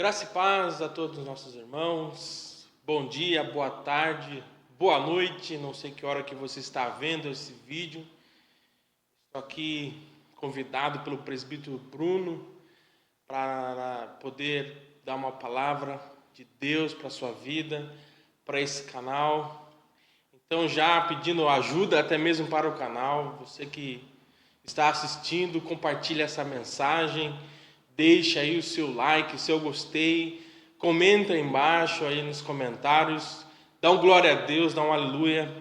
Graça e paz a todos os nossos irmãos. Bom dia, boa tarde, boa noite. Não sei que hora que você está vendo esse vídeo. Estou aqui convidado pelo presbítero Bruno para poder dar uma palavra de Deus para a sua vida, para esse canal. Então, já pedindo ajuda até mesmo para o canal, você que está assistindo, compartilhe essa mensagem. Deixa aí o seu like, o seu gostei, comenta aí embaixo aí nos comentários, dá um glória a Deus, dá um aleluia,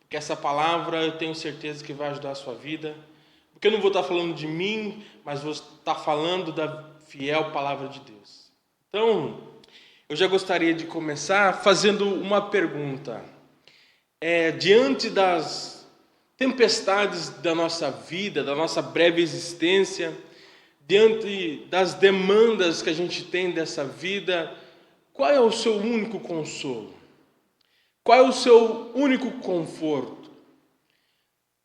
porque essa palavra eu tenho certeza que vai ajudar a sua vida, porque eu não vou estar falando de mim, mas vou estar falando da fiel palavra de Deus. Então, eu já gostaria de começar fazendo uma pergunta. Diante das tempestades da nossa vida, da nossa breve existência, diante das demandas que a gente tem dessa vida, qual é o seu único consolo? Qual é o seu único conforto?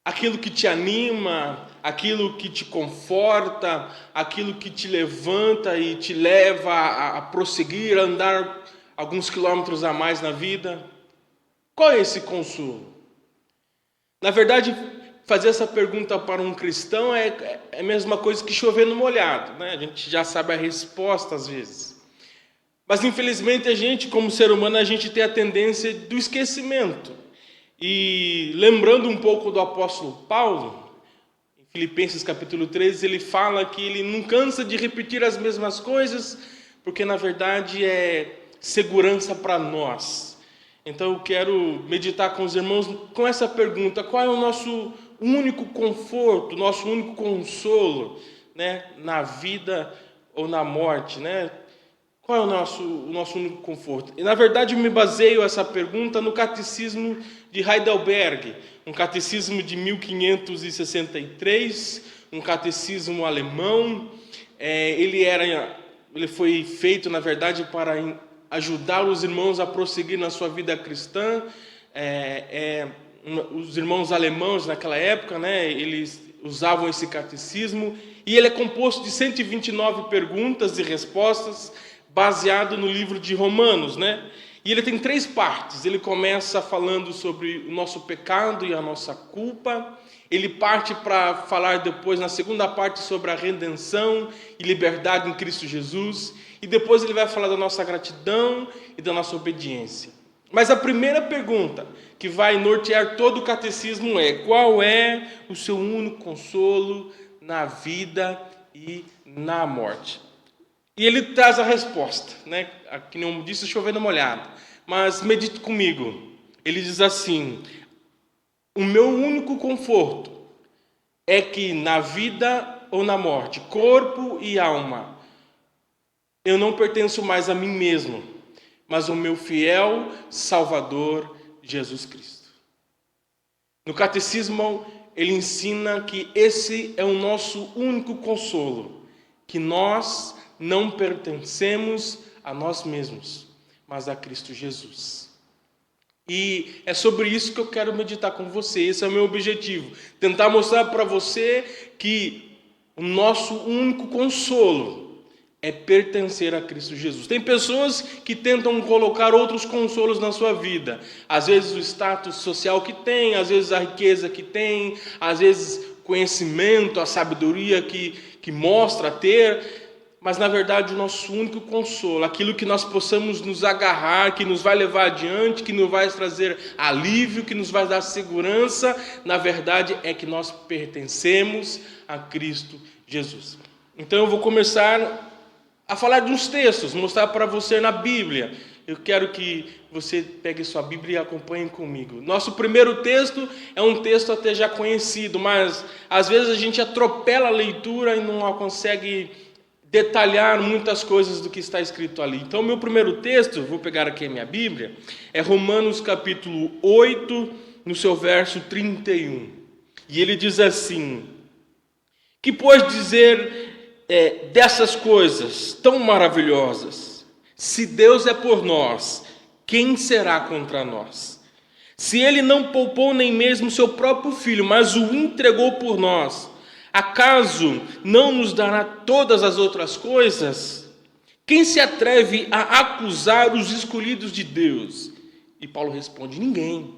Aquilo que te anima, aquilo que te conforta, aquilo que te levanta e te leva a prosseguir, a andar alguns quilômetros a mais na vida? Qual é esse consolo? Na verdade, fazer essa pergunta para um cristão é a mesma coisa que chover no molhado, né? A gente já sabe a resposta às vezes. Mas infelizmente a gente, como ser humano, a gente tem a tendência do esquecimento. E lembrando um pouco do apóstolo Paulo, em Filipenses capítulo 13, ele fala que ele não cansa de repetir as mesmas coisas, porque na verdade é segurança para nós. Então eu quero meditar com os irmãos com essa pergunta: qual é o nosso único conforto, nosso único consolo, né, na vida ou na morte, né? Qual é o nosso único conforto? E na verdade eu me baseio essa pergunta no Catecismo de Heidelberg, um catecismo de 1563, um catecismo alemão. Ele foi feito na verdade para ajudar os irmãos a prosseguir na sua vida cristã. Os irmãos alemãos naquela época, né, eles usavam esse catecismo, e ele é composto de 129 perguntas e respostas, baseado no livro de Romanos, né? E ele tem 3 partes. Ele começa falando sobre o nosso pecado e a nossa culpa. Ele parte para falar depois, na segunda parte, sobre a redenção e liberdade em Cristo Jesus. E depois ele vai falar da nossa gratidão e da nossa obediência. Mas a primeira pergunta que vai nortear todo o catecismo é: qual é o seu único consolo na vida e na morte? E ele traz a resposta, né? Que não disse chovendo molhado, mas medite comigo. Ele diz assim: o meu único conforto é que na vida ou na morte, corpo e alma, eu não pertenço mais a mim mesmo, mas ao meu fiel Salvador Jesus Cristo. No catecismo, ele ensina que esse é o nosso único consolo, que nós não pertencemos a nós mesmos, mas a Cristo Jesus. E é sobre isso que eu quero meditar com você. Esse é o meu objetivo, tentar mostrar para você que o nosso único consolo é pertencer a Cristo Jesus. Tem pessoas que tentam colocar outros consolos na sua vida. Às vezes o status social que tem, às vezes a riqueza que tem, às vezes conhecimento, a sabedoria que mostra ter. Mas na verdade o nosso único consolo, aquilo que nós possamos nos agarrar, que nos vai levar adiante, que nos vai trazer alívio, que nos vai dar segurança, na verdade é que nós pertencemos a Cristo Jesus. Então eu vou começar a falar de uns textos, mostrar para você na Bíblia. Eu quero que você pegue sua Bíblia e acompanhe comigo. Nosso primeiro texto é um texto até já conhecido, mas às vezes a gente atropela a leitura e não consegue detalhar muitas coisas do que está escrito ali. Então, meu primeiro texto, vou pegar aqui a minha Bíblia, é Romanos capítulo 8, no seu verso 31. E ele diz assim: que pois dizer dessas coisas tão maravilhosas? Se Deus é por nós, quem será contra nós? Se ele não poupou nem mesmo seu próprio filho, mas o entregou por nós, acaso não nos dará todas as outras coisas? Quem se atreve a acusar os escolhidos de Deus? E Paulo responde: ninguém,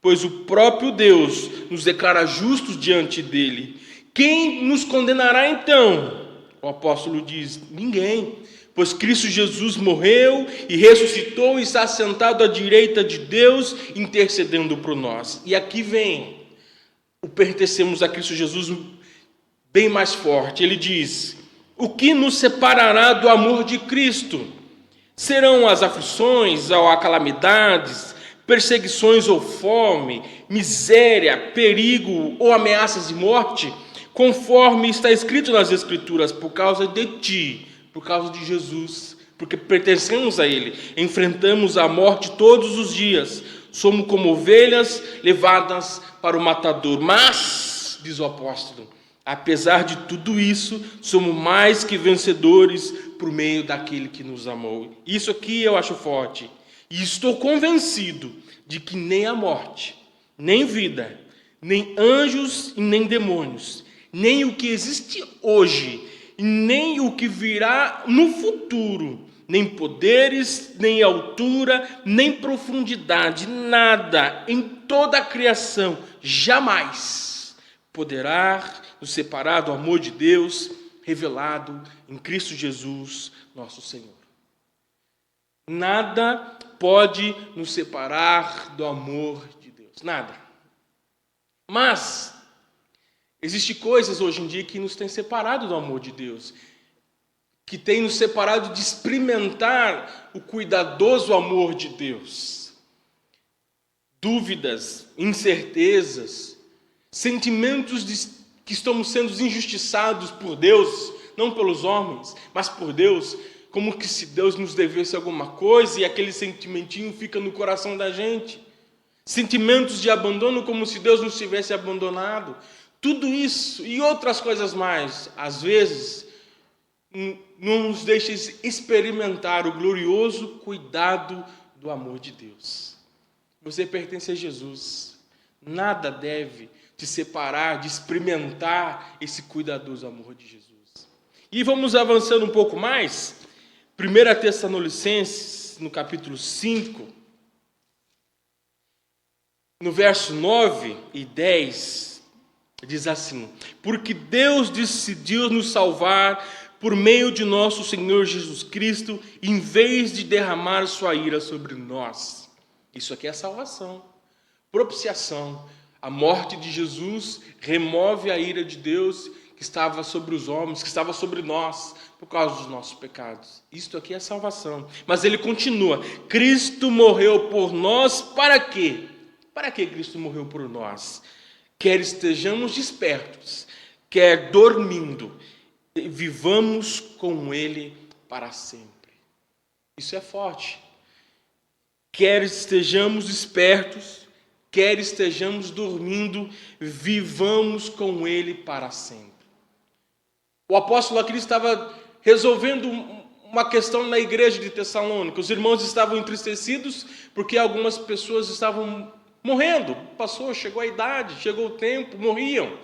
pois o próprio Deus nos declara justos diante dele. Quem nos condenará então? O apóstolo diz: ninguém, pois Cristo Jesus morreu e ressuscitou e está sentado à direita de Deus, intercedendo por nós. E aqui vem o pertencemos a Cristo Jesus bem mais forte. Ele diz: o que nos separará do amor de Cristo? Serão as aflições ou as calamidades, perseguições ou fome, miséria, perigo ou ameaças de morte? Conforme está escrito nas Escrituras: por causa de ti, por causa de Jesus, porque pertencemos a Ele, enfrentamos a morte todos os dias, somos como ovelhas levadas para o matador. Mas, diz o apóstolo, apesar de tudo isso, somos mais que vencedores por meio daquele que nos amou. Isso aqui eu acho forte. E estou convencido de que nem a morte, nem vida, nem anjos e nem demônios, nem o que existe hoje, nem o que virá no futuro, nem poderes, nem altura, nem profundidade, nada em toda a criação jamais poderá nos separar do amor de Deus revelado em Cristo Jesus, nosso Senhor. Nada pode nos separar do amor de Deus, nada. Mas existem coisas hoje em dia que nos têm separado do amor de Deus, que têm nos separado de experimentar o cuidadoso amor de Deus. Dúvidas, incertezas, sentimentos que estamos sendo injustiçados por Deus, não pelos homens, mas por Deus, como que se Deus nos devesse alguma coisa e aquele sentimentinho fica no coração da gente. Sentimentos de abandono, como se Deus nos tivesse abandonado. Tudo isso e outras coisas mais, às vezes, não nos deixa experimentar o glorioso cuidado do amor de Deus. Você pertence a Jesus. Nada deve te separar, de experimentar esse cuidadoso amor de Jesus. E vamos avançando um pouco mais. 1 Tessalonicenses, no capítulo 5, no verso 9 e 10, diz assim: porque Deus decidiu nos salvar por meio de nosso Senhor Jesus Cristo, em vez de derramar sua ira sobre nós. Isso aqui é salvação, propiciação. A morte de Jesus remove a ira de Deus que estava sobre os homens, que estava sobre nós, por causa dos nossos pecados. Isto aqui é salvação. Mas ele continua: Cristo morreu por nós para quê? Para que Cristo morreu por nós? Quer estejamos despertos, quer dormindo, vivamos com Ele para sempre. Isso é forte. Quer estejamos despertos, quer estejamos dormindo, vivamos com Ele para sempre. O apóstolo aqui estava resolvendo uma questão na igreja de Tessalônica. Os irmãos estavam entristecidos porque algumas pessoas estavam morrendo. Chegou a idade, chegou o tempo, morriam.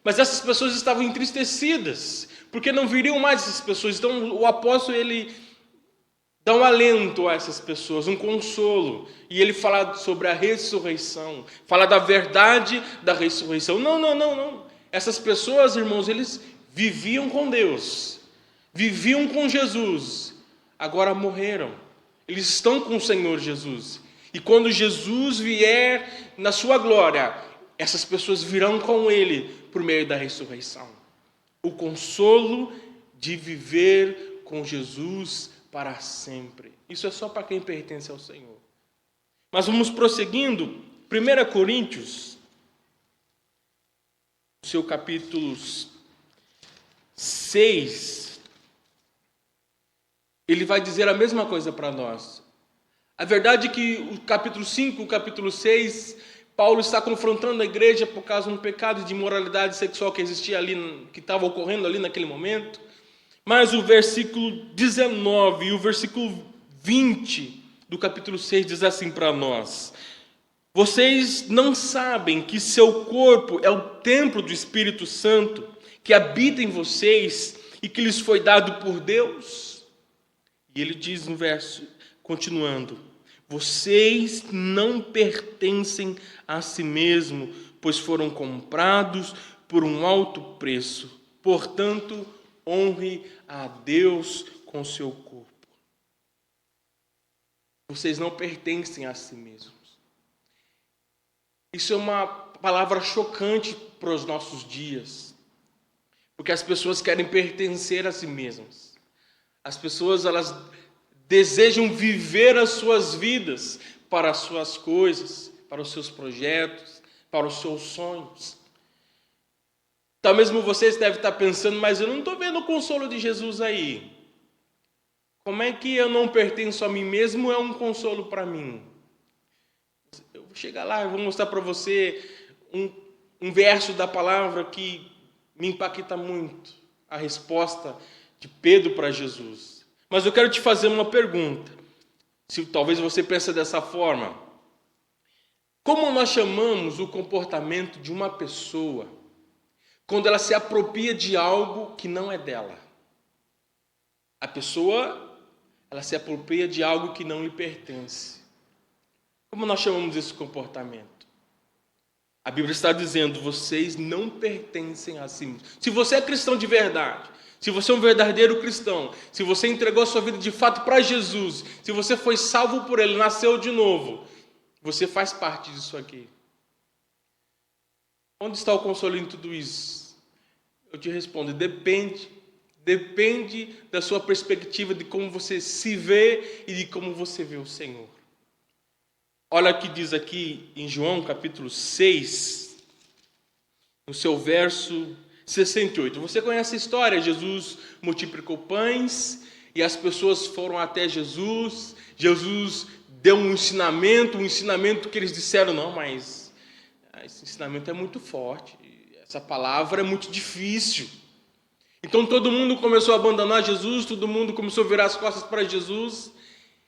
Mas essas pessoas estavam entristecidas porque não viriam mais essas pessoas. Então o apóstolo, ele dá um alento a essas pessoas, um consolo. E ele fala sobre a ressurreição, fala da verdade da ressurreição. Não. Essas pessoas, irmãos, eles viviam com Deus, viviam com Jesus, agora morreram. Eles estão com o Senhor Jesus. E quando Jesus vier na sua glória, essas pessoas virão com Ele por meio da ressurreição. O consolo de viver com Jesus para sempre. Isso é só para quem pertence ao Senhor. Mas vamos prosseguindo. 1 Coríntios, seu capítulo 6, ele vai dizer a mesma coisa para nós. A verdade é que o capítulo 5, o capítulo 6, Paulo está confrontando a igreja por causa de um pecado de imoralidade sexual que existia ali, que estava ocorrendo ali naquele momento. Mas o versículo 19 e o versículo 20 do capítulo 6 diz assim para nós: vocês não sabem que seu corpo é o templo do Espírito Santo, que habita em vocês e que lhes foi dado por Deus? E ele diz no verso, continuando: vocês não pertencem a si mesmo, pois foram comprados por um alto preço. Portanto, honre a Deus com seu corpo. Vocês não pertencem a si mesmos. Isso é uma palavra chocante para os nossos dias, porque as pessoas querem pertencer a si mesmas. As pessoas, elas desejam viver as suas vidas para as suas coisas, para os seus projetos, para os seus sonhos. Então mesmo vocês devem estar pensando, mas eu não estou vendo o consolo de Jesus aí. Como é que eu não pertenço a mim mesmo é um consolo para mim? Eu vou chegar lá e vou mostrar para você um verso da palavra que me impacta muito. A resposta de Pedro para Jesus. Mas eu quero te fazer uma pergunta. Se talvez você pense dessa forma. Como nós chamamos o comportamento de uma pessoa quando ela se apropria de algo que não é dela? A pessoa, ela se apropria de algo que não lhe pertence. Como nós chamamos esse comportamento? A Bíblia está dizendo, vocês não pertencem a si mesmos. Se você é cristão de verdade, se você é um verdadeiro cristão, se você entregou a sua vida de fato para Jesus, se você foi salvo por Ele, nasceu de novo, você faz parte disso aqui. Onde está o consolo em tudo isso? Eu te respondo, depende da sua perspectiva, de como você se vê e de como você vê o Senhor. Olha o que diz aqui em João capítulo 6, no seu verso 68. Você conhece a história? Jesus multiplicou pães e as pessoas foram até Jesus. Jesus deu um ensinamento que eles disseram, não, mas esse ensinamento é muito forte, essa palavra é muito difícil. Então todo mundo começou a abandonar Jesus, todo mundo começou a virar as costas para Jesus.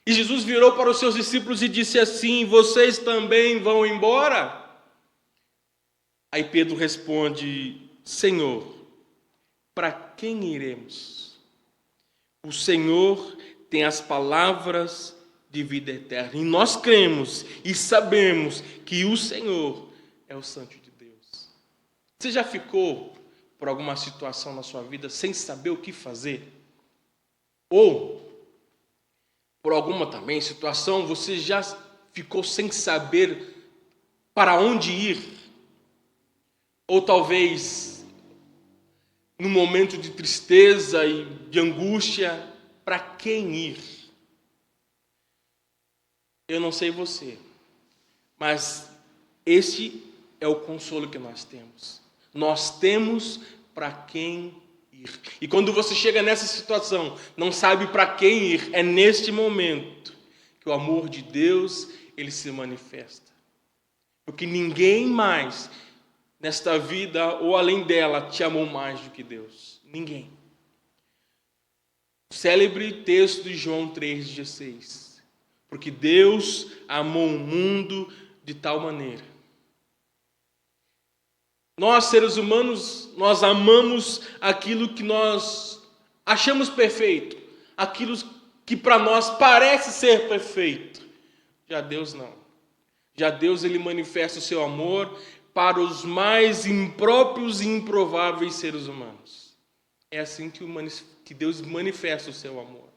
E Jesus virou para os seus discípulos e disse assim, vocês também vão embora? Aí Pedro responde, Senhor, para quem iremos? O Senhor tem as palavras de vida eterna. E nós cremos e sabemos que o Senhor é o Santo de Deus. Você já ficou por alguma situação na sua vida sem saber o que fazer? Ou por alguma também situação, você já ficou sem saber para onde ir? Ou talvez, num momento de tristeza e de angústia, para quem ir? Eu não sei você, mas este é o consolo que nós temos. Nós temos para quem ir. E quando você chega nessa situação, não sabe para quem ir, é neste momento que o amor de Deus, ele se manifesta. Porque ninguém mais nesta vida ou além dela te amou mais do que Deus. Ninguém. O célebre texto de João 3,16. Porque Deus amou o mundo de tal maneira. Nós, seres humanos, nós amamos aquilo que nós achamos perfeito, aquilo que para nós parece ser perfeito. Já Deus não. Já Deus, ele manifesta o seu amor para os mais impróprios e improváveis seres humanos. É assim que Deus manifesta o seu amor.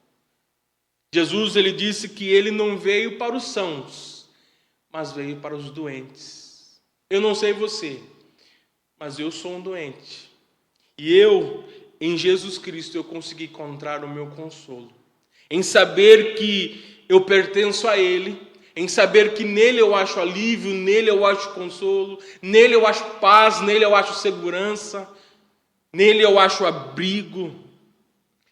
Jesus, ele disse que ele não veio para os sãos, mas veio para os doentes. Eu não sei você, mas eu sou um doente. E eu, em Jesus Cristo, eu consegui encontrar o meu consolo. Em saber que eu pertenço a Ele, em saber que nele eu acho alívio, nele eu acho consolo, nele eu acho paz, nele eu acho segurança, nele eu acho abrigo,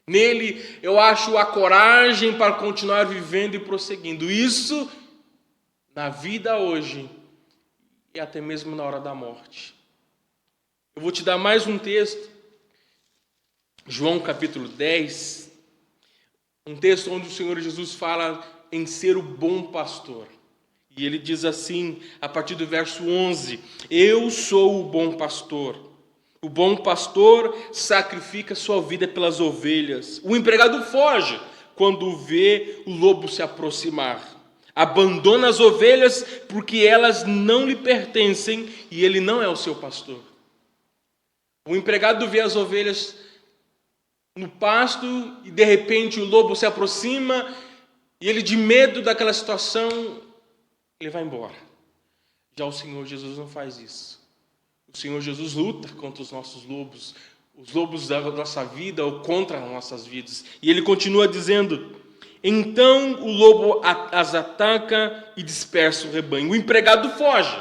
nele eu acho a coragem para continuar vivendo e prosseguindo. Isso na vida hoje e até mesmo na hora da morte. Eu vou te dar mais um texto, João capítulo 10, um texto onde o Senhor Jesus fala em ser o bom pastor. E ele diz assim, a partir do verso 11, eu sou o bom pastor. O bom pastor sacrifica sua vida pelas ovelhas. O empregado foge quando vê o lobo se aproximar. Abandona as ovelhas porque elas não lhe pertencem e ele não é o seu pastor. O empregado vê as ovelhas no pasto e de repente o lobo se aproxima e ele, de medo daquela situação, ele vai embora. Já o Senhor Jesus não faz isso. O Senhor Jesus luta contra os nossos lobos, os lobos da nossa vida ou contra as nossas vidas. E ele continua dizendo: então o lobo as ataca e dispersa o rebanho. O empregado foge,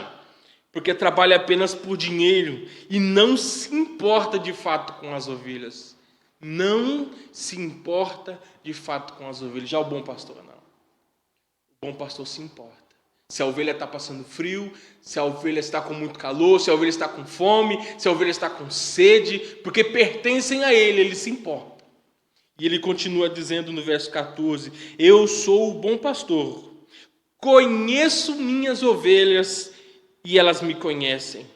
porque trabalha apenas por dinheiro e não se importa de fato com as ovelhas. Não se importa de fato com as ovelhas. Já o bom pastor não. O bom pastor se importa. Se a ovelha está passando frio, se a ovelha está com muito calor, se a ovelha está com fome, se a ovelha está com sede, porque pertencem a ele se importa. E ele continua dizendo no verso 14: eu sou o bom pastor, conheço minhas ovelhas e elas me conhecem.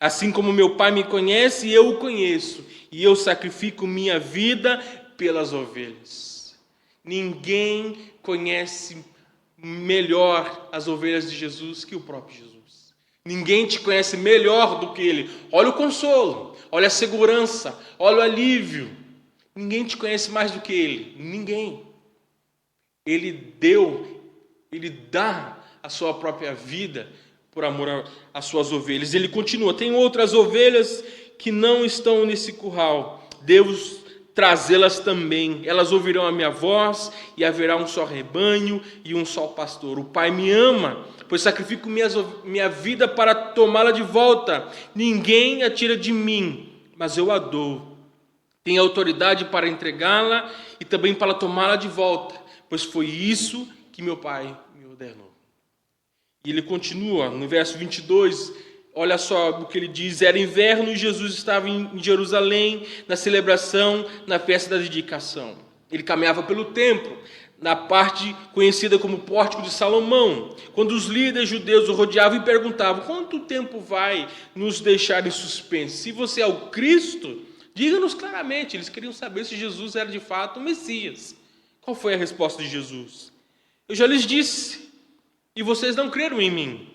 Assim como meu Pai me conhece, eu o conheço, e eu sacrifico minha vida pelas ovelhas. Ninguém conhece melhor as ovelhas de Jesus que o próprio Jesus. Ninguém te conhece melhor do que ele. Olha o consolo, olha a segurança, olha o alívio. Ninguém te conhece mais do que ele. Ninguém. Ele dá a sua própria vida por amor às suas ovelhas. Ele continua: tem outras ovelhas que não estão nesse curral. Deus trazê-las também. Elas ouvirão a minha voz e haverá um só rebanho e um só pastor. O Pai me ama, pois sacrifico minha vida para tomá-la de volta. Ninguém a tira de mim, mas eu a dou. Tenho autoridade para entregá-la e também para tomá-la de volta, pois foi isso que meu Pai me ordenou. E ele continua no verso 22, olha só o que ele diz: era inverno e Jesus estava em Jerusalém, na celebração, na festa da dedicação. Ele caminhava pelo templo, na parte conhecida como Pórtico de Salomão, quando os líderes judeus o rodeavam e perguntavam: quanto tempo vai nos deixar em suspense? Se você é o Cristo, diga-nos claramente. Eles queriam saber se Jesus era de fato o Messias. Qual foi a resposta de Jesus? Eu já lhes disse, e vocês não creram em mim.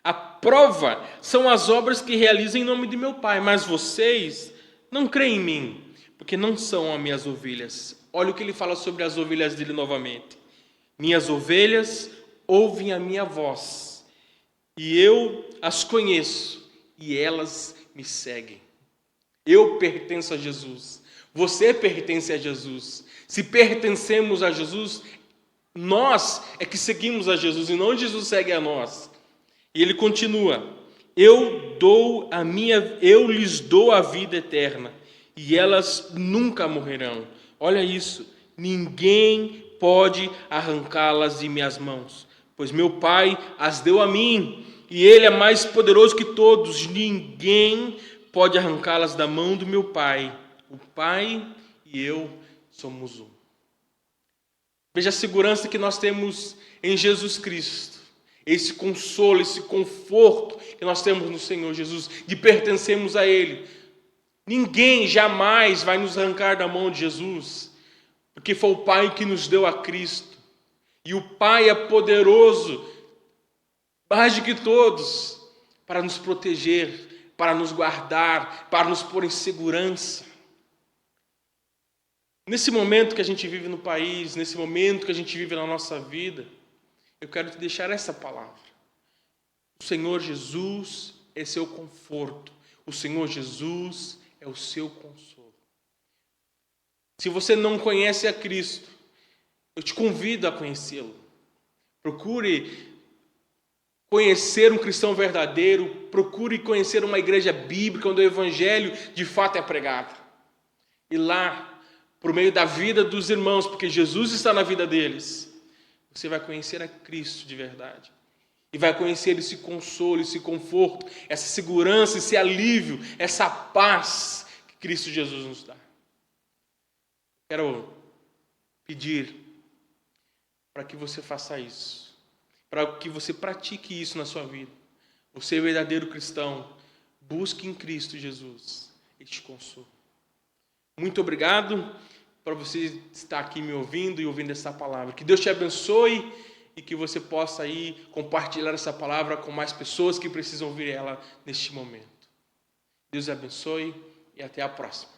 A prova são as obras que realizo em nome de meu Pai, mas vocês não creem em mim, porque não são as minhas ovelhas. Olha o que ele fala sobre as ovelhas dele novamente. Minhas ovelhas ouvem a minha voz, e eu as conheço, e elas me seguem. Eu pertenço a Jesus. Você pertence a Jesus. Se pertencemos a Jesus, nós é que seguimos a Jesus, e não Jesus segue a nós. E ele continua: eu lhes dou a vida eterna, e elas nunca morrerão. Olha isso, ninguém pode arrancá-las de minhas mãos, pois meu Pai as deu a mim, e ele é mais poderoso que todos. Ninguém pode arrancá-las da mão do meu Pai. O Pai e eu somos um. Veja a segurança que nós temos em Jesus Cristo. Esse consolo, esse conforto que nós temos no Senhor Jesus, de pertencermos a Ele. Ninguém jamais vai nos arrancar da mão de Jesus, porque foi o Pai que nos deu a Cristo. E o Pai é poderoso, mais do que todos, para nos proteger, para nos guardar, para nos pôr em segurança. Nesse momento que a gente vive no país, nesse momento que a gente vive na nossa vida, eu quero te deixar essa palavra. O Senhor Jesus é seu conforto. O Senhor Jesus é o seu consolo. Se você não conhece a Cristo, eu te convido a conhecê-lo. Procure conhecer um cristão verdadeiro. Procure conhecer uma igreja bíblica onde o evangelho de fato é pregado. E lá, por meio da vida dos irmãos, porque Jesus está na vida deles, você vai conhecer a Cristo de verdade. E vai conhecer esse consolo, esse conforto, essa segurança, esse alívio, essa paz que Cristo Jesus nos dá. Quero pedir para que você faça isso, para que você pratique isso na sua vida. Você, verdadeiro cristão, busque em Cristo Jesus este consolo. Muito obrigado para você estar aqui me ouvindo e ouvindo essa palavra. Que Deus te abençoe e que você possa aí compartilhar essa palavra com mais pessoas que precisam ouvir ela neste momento. Deus abençoe e até a próxima.